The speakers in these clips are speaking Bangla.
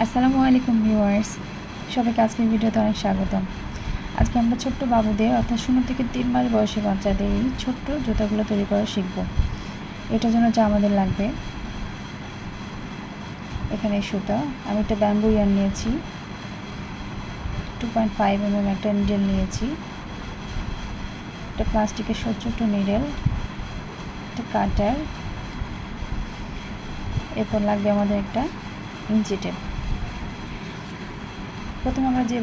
আসসালামু আলাইকুম ভিউয়ার্স, সবাইকে আজকের ভিডিওতে অনেক স্বাগতম। আজকে আমরা ছোট্ট বাবুদের অর্থাৎ 0 থেকে 3 মাস বয়সী বাচ্চাদের এই ছোট্ট জুতাগুলো তৈরি করা শিখব। এটার জন্য যা আমাদের লাগবে, এখানে সুতা, আমি একটা ব্যাম্বু ইয়ার্ন নিয়েছি, 2.5 mm একটা নিডেল নিয়েছি, একটা প্লাস্টিকের ছোট্ট নিডেল, একটা কাটার, এরপর লাগবে আমাদের একটা ইঞ্চি টেপ। প্রথমে আমরা যে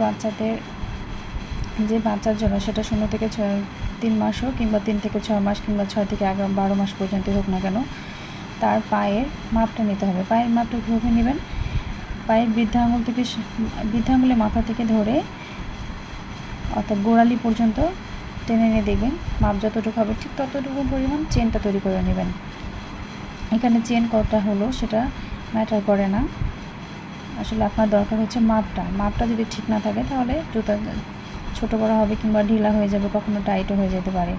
বাচ্চার জন্য সেটা 0 থেকে 3 মাস হোক কিংবা 3 থেকে 6 মাস কিংবা 6 থেকে 12 মাস পর্যন্ত হোক না কেন, তার পায়ের মাপটা নিতে হবে। পায়ের মাপটা কীভাবে নেবেন? পায়ের বৃদ্ধা আঙুলের মাথা থেকে ধরে অর্থাৎ গোড়ালি পর্যন্ত টেনে নিয়ে দেখবেন মাপ যতটুকু হবে ঠিক ততটুকু পরিমাণ চেনটা তৈরি করে নেবেন। এখানে চেন কতটা হলো সেটা ম্যাটার করে না, আসলে আপনার দরকার হচ্ছে মাপটা যদি ঠিক না থাকে তাহলে জুতা ছোটো বড়ো হবে কিংবা ঢিলা হয়ে যাবে, কখনো টাইটও হয়ে যেতে পারে।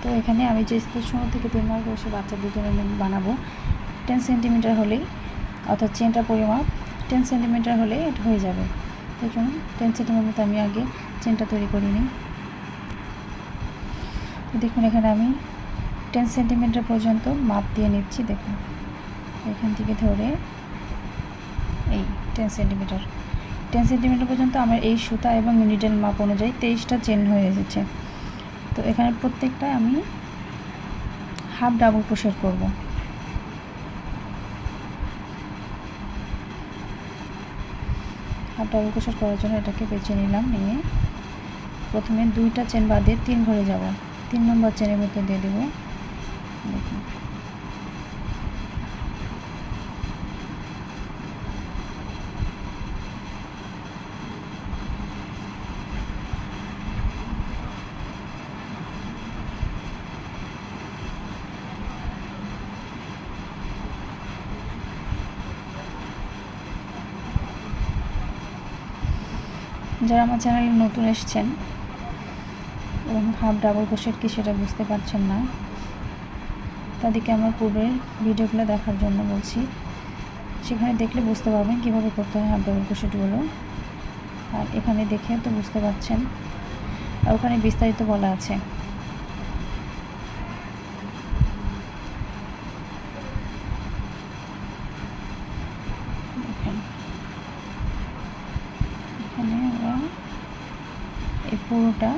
তো এখানে আমি যে 0 থেকে 3 মাস বয়সে বাচ্চাদের জন্য বানাবো, 10 সেন্টিমিটার হলেই অর্থাৎ চেনটার পরিমাপ 10 সেন্টিমিটার হলে এটা হয়ে যাবে। তো চলুন 10 সেন্টিমিটার আমি আগে চেনটা তৈরি করে নিই। তো দেখুন এখানে আমি 10 সেন্টিমিটার পর্যন্ত মাপ দিয়ে নিচ্ছি। দেখুন এখান থেকে ধরে এই 10 সেন্টিমিটার পর্যন্ত আমার এই সুতা এবং নিডেল মাপ অনুযায়ী 23টা চেন হয়ে এসেছে। তো এখানে প্রত্যেকটা আমি হাফ ডাবল ক্রোশেট করব। হাফ ডাবল ক্রোশেট করার জন্য এটাকে বেছে নিলাম, নিয়ে প্রথমে 2টা চেন বাদে 3 ঘরে যাব, 3 নম্বর চেনের মধ্যে দিয়ে দেবো। দেখুন যারা আমার চ্যানেলে নতুন এসেছেন এবং হাফ ডাবল ক্রোশেট কি সেটা বুঝতে পারছেন না, তাদেরকে আমার পূর্বের ভিডিওগুলো দেখার জন্য বলছি। সেখানে দেখলে বুঝতে পারবেন কীভাবে করতে হয় হাফ ডাবল ক্রোশেটগুলো। আর এখানে দেখে তো বুঝতে পারছেন, আর ওখানে বিস্তারিত বলা আছে। এখানে আমরা এই পুরোটা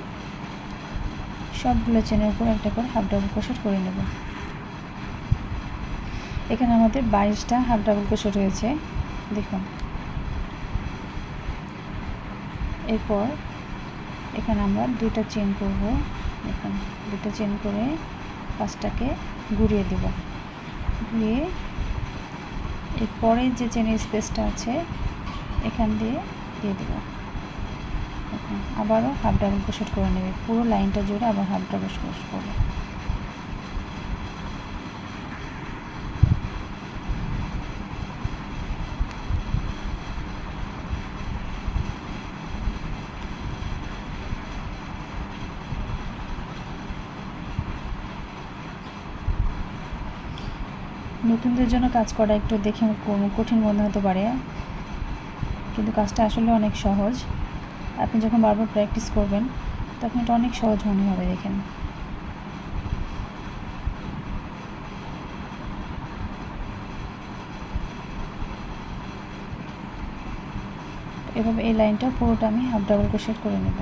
সবগুলো চেনের উপর একটা করে হাফ ডাবল ক্রোশেট করে নেব। এখানে আমাদের 22টা হাফ ডাবল ক্রোশেট হয়েছে, দেখুন। এরপর এখানে আমরা 2টা চেন করব। দেখুন 2টা চেন করে পাঁচটাকে ঘুরিয়ে দেব, ঘুরিয়ে এরপরে যে চেনের স্পেসটা আছে এখান দিয়ে দেব। দেখুন আবারও হাফ ডাবল ক্রোশেট করে নেবে, পুরো লাইনটা জুড়ে আবার হাফ ডাবল ক্রোশেট করবে। নতুনদের জন্য কাজ করা একটু দেখে কঠিন মনে হতে পারে, কিন্তু কাজটা আসলে অনেক সহজ। আপনি যখন বারবার প্র্যাকটিস করবেন তখন এটা অনেক সহজ মনে হবে। দেখেন এভাবে এই লাইনটা পুরোটা আমি হাফ ডাবল ক্রোশেট করে নেব।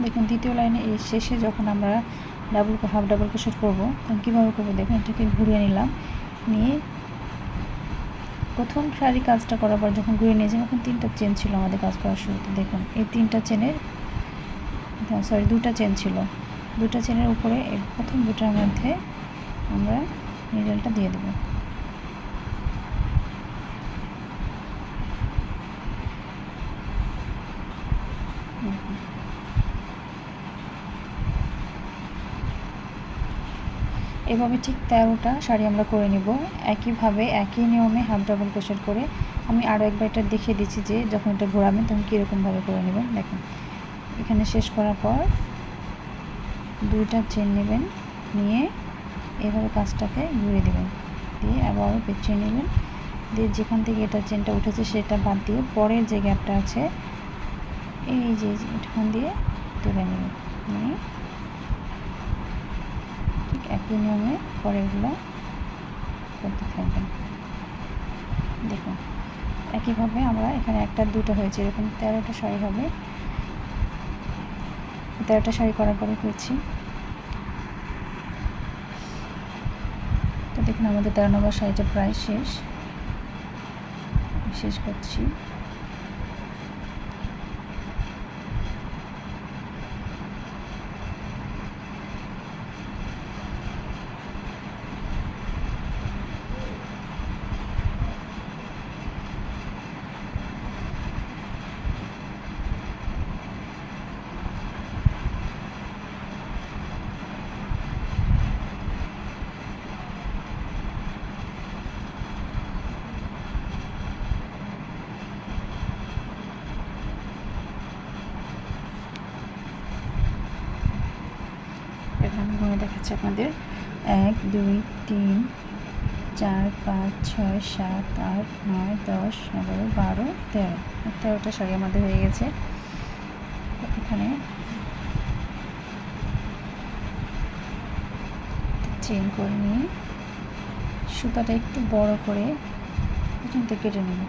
দেখুন দ্বিতীয় লাইনে এই শেষে যখন আমরা হাফ ডাবল ক্রোশেট করব তখন কীভাবে করবো দেখুন, এটাকে ঘুরিয়ে নিলাম, নিয়ে প্রথম সারি কাজটা করার পর যখন ঘুরিয়ে নিয়েছিলাম তখন 3টা চেন ছিল আমাদের কাজ করার শুরুতে। দেখুন এই 2টা চেন ছিল, 2টা চেনের উপরে এই প্রথম 2টার মধ্যে আমরা নিডেলটা দিয়ে দেব। এভাবে ঠিক 13টা শাড়ি আমরা করে নেব। একইভাবে একই নিয়মে হাফ ডাবল ক্রোশেট করে আমি আরও একবার এটা দেখিয়ে দিচ্ছি যে যখন এটা ঘোরাবেন তখন কীরকমভাবে করে নেবেন। দেখুন এখানে শেষ করার পর 2টা চেন নেবেন, নিয়ে এভাবে কাজটাকে ঘুরিয়ে দেবেন। দিয়ে আবার পেঁচিয়ে নেবেন, দিয়ে যেখান থেকে এটা চেনটা উঠেছে সেটা বাদ দিয়ে পরের যে গ্যাপটা আছে এই যে এখান দিয়ে তুলে নেবেন, নিয়ে ঠিক একই নিয়মে পরেরগুলো করতে থাকবেন। দেখুন একইভাবে আমরা এখানে একটা দুটো হয়েছে, এরকম 13টা শাড়ি হবে। 13টা শাড়ি করার পরে করছি। তো দেখুন আমাদের 13 নম্বর শাড়িটা প্রায় শেষ করছি। আমি গুনে দেখাচ্ছি আপনাদের 1 2 3 4 5 6 7 8 9 10 11 12 13, 13টা শাড়ি আমাদের হয়ে গেছে। এখানে চেন করে নিয়ে সুতাটা একটু বড় করে এখান থেকে কেটে নেব।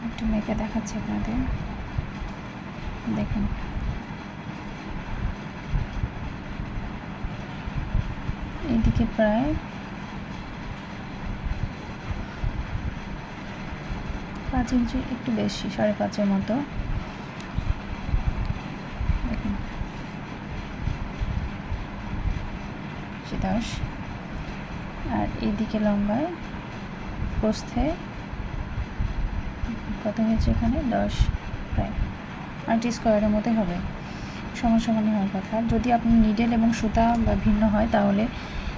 একটু মেপে দেখাচ্ছি আপনাদের, দেখুন এইদিকে প্রায় 5 ইঞ্চি একটু বেশি, 5.5-এর মতো। দেখুন 10, আর এইদিকে লম্বায় প্রস্থে কত হয়েছে এখানে 10, প্রায় 8 স্কোয়ারের মধ্যে হবে, সমান হওয়ার কথা। যদি আপনার নিডেল এবং সুতা বা ভিন্ন হয় তাহলে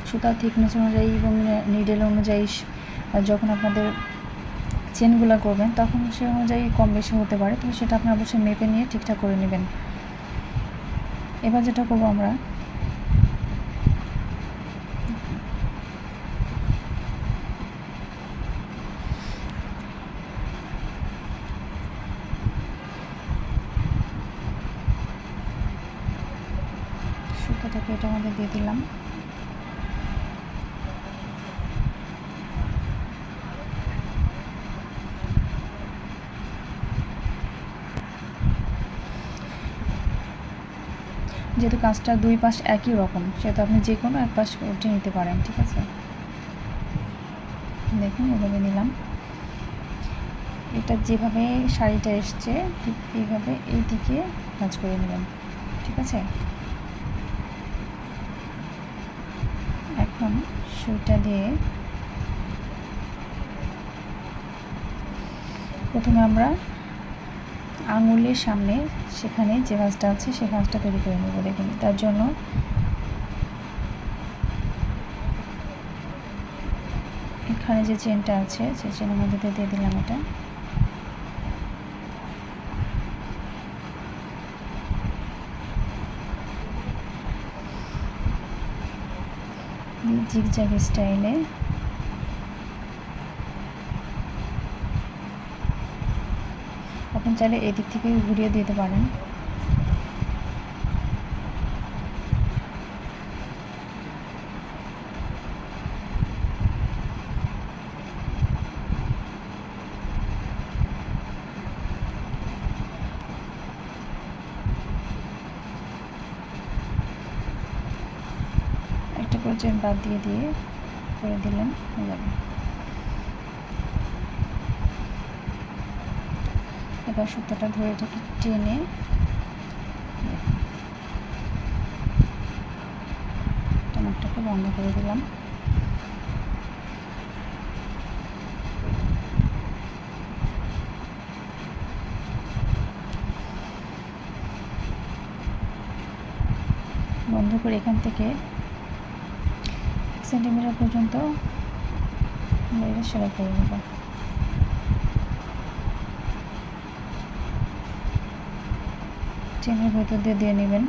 সুতা থিকনেস অনুযায়ী এবং নিডেল অনুযায়ী যখন আপনাদের চেনগুলো করবেন তখন সে অনুযায়ী কম বেশি হতে পারে, তো সেটা আপনি অবশ্যই মেপে নিয়ে ঠিকঠাক করে নেবেন। এবার যেটা করবো আমরা সুতাটাকে এটা আমাদের দিয়ে দিলাম, যেহেতু কাজটা দুই পাশ একই রকম সেহেতু আপনি যে কোনো এক পাশ উঠে নিতে পারেন, ঠিক আছে। দেখুন এভাবে নিলাম, এটা যেভাবে শাড়িটা এসছে ঠিক এইভাবে এই দিকে ভাঁজ করে নেবেন, ঠিক আছে। এখন সুইটা দিয়ে প্রথমে আমরা আঙুলের সামনে সেখানে যে ভাঁজটা আছে সেই ভাঁজটা তৈরি করে নেব। দেখুন তার জন্য এখানে যে চেনটা আছে সেই চেনের মধ্যে দিয়ে দিলাম, এটা জিগজ্যাগ স্টাইলে আপনি চাইলে এদিক থেকে ঘুরিয়ে দিতে পারেন। একটা করে চেন বাদ দিয়ে করে দিলেন, হয়ে যাবে। এবার সুতোটা ধরে এটাকে টেনে টমাটটাকে বন্ধ করে দিলাম। বন্ধ করে এখান থেকে 1 সেন্টিমিটার পর্যন্ত এটা সেলাই করে নেব। চেনের ভেতর দিয়ে নেবেন।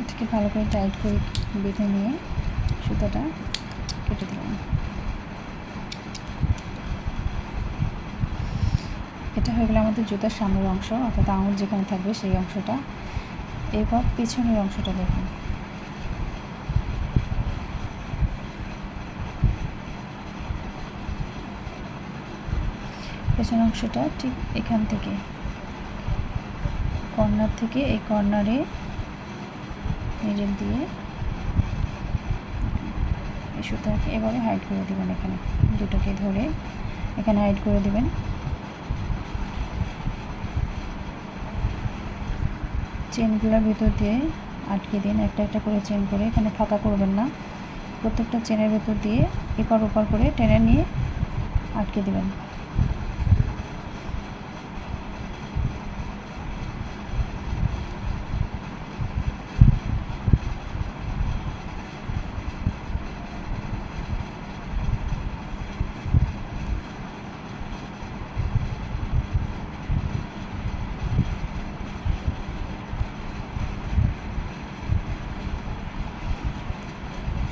এটাকে ভালো করে টাইট করে বেঁধে নিয়ে সুতাটা কেটে দিলাম। এটা হয়ে গেলে আমাদের জুতার সামনের অংশ, অর্থাৎ আঙুল যেখানে থাকবে সেই অংশটা। এরপর পিছনের অংশটা দেখুন। পেছনের অংশটা ঠিক এখান থেকে কর্নার থেকে এই কর্নারে নিডল দিয়ে এই সুতাকে এভাবে হাইড করে দেবেন। এখানে দুটোকে ধরে এখানে হাইড করে দেবেন। চেনগুলোর ভিতর দিয়ে আটকে দিন, একটা একটা করে চেন করে। এখানে ফাঁকা করবেন না, প্রত্যেকটা চেনের ভেতর দিয়ে এপার ওপার করে টেনে নিয়ে আটকে দেবেন।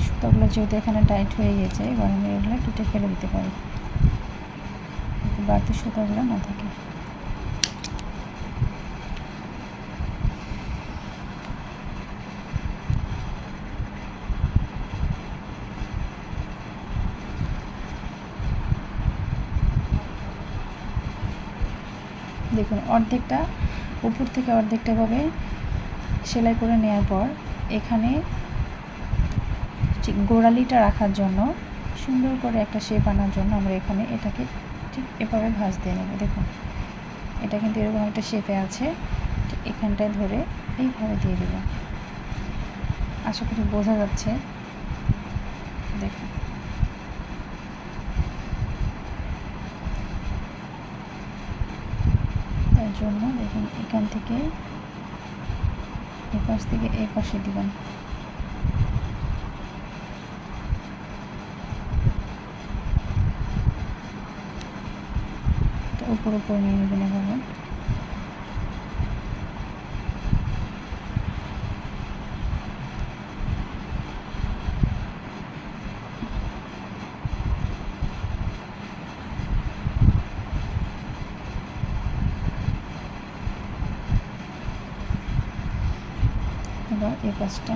সুতাগুলো যেহেতু এখানে টাইট হয়ে গেছে, এবার আমি এগুলো কেটে ফেলে দিতে পারি, বাড়তি সুতাগুলো না থাকে। দেখুন অর্ধেকটা উপর থেকে অর্ধেকটা ভাবে সেলাই করে নেওয়ার পর এখানে ঠিক গোড়ালিটা রাখার জন্য, সুন্দর করে একটা শেপ আনার জন্য আমরা এখানে এটাকে ঠিক এভাবে ভাঁজ দিয়ে নেব। দেখুন এটা কিন্তু এরকম একটা শেপে আছে, ঠিক এখানটায় ধরে এইভাবে দিয়ে দেব। আশা করি বোঝা যাচ্ছে। দেখুন তার জন্য দেখুন এখান থেকে এই পাশ থেকে এই পাশে দিবেন। উপর উপর নিয়ে নেবেন এভাবে। এবার এই পাশটা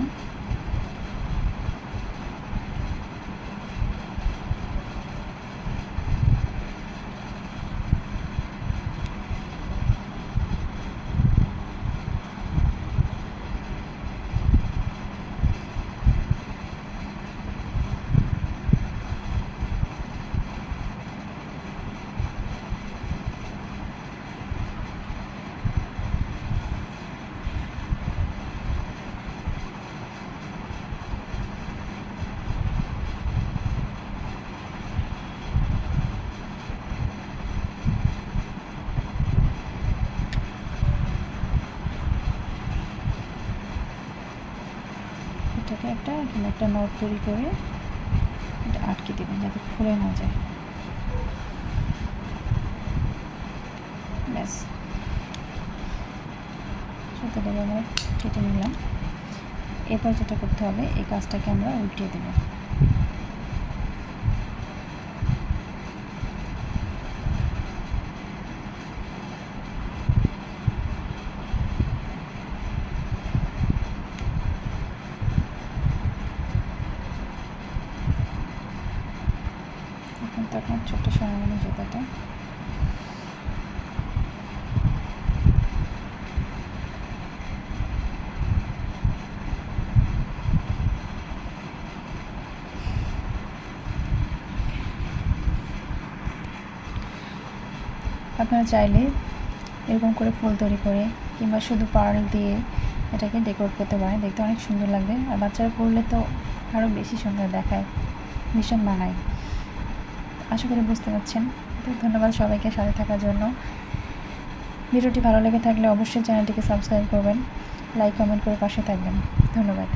এটাকে এখানে একটা নট তৈরি করে খুলে না যায়। ব্যাস, সুতোটাকে আমরা কেটে নিলাম। এরপর যেটা করতে হবে, এই কাজটাকে আমরা উল্টিয়ে দেব। এখন তো আপনার ছোট্ট সোনামণি জুতাটা আপনারা চাইলে এরকম করে ফুল তৈরি করে কিংবা শুধু পার্ল দিয়ে এটাকে ডেকোরেট করতে পারেন, দেখতে অনেক সুন্দর লাগবে। আর বাচ্চারা পরলে তো আরও বেশি সুন্দর দেখায়, ভীষণ মানায়। আশা করি বুঝতে পারছেন। তো ধন্যবাদ সবাইকে সাথে থাকার জন্য। ভিডিওটি ভালো লেগে থাকলে অবশ্যই চ্যানেলটিকে সাবস্ক্রাইব করবেন, লাইক কমেন্ট করে পাশে থাকবেন। ধন্যবাদ।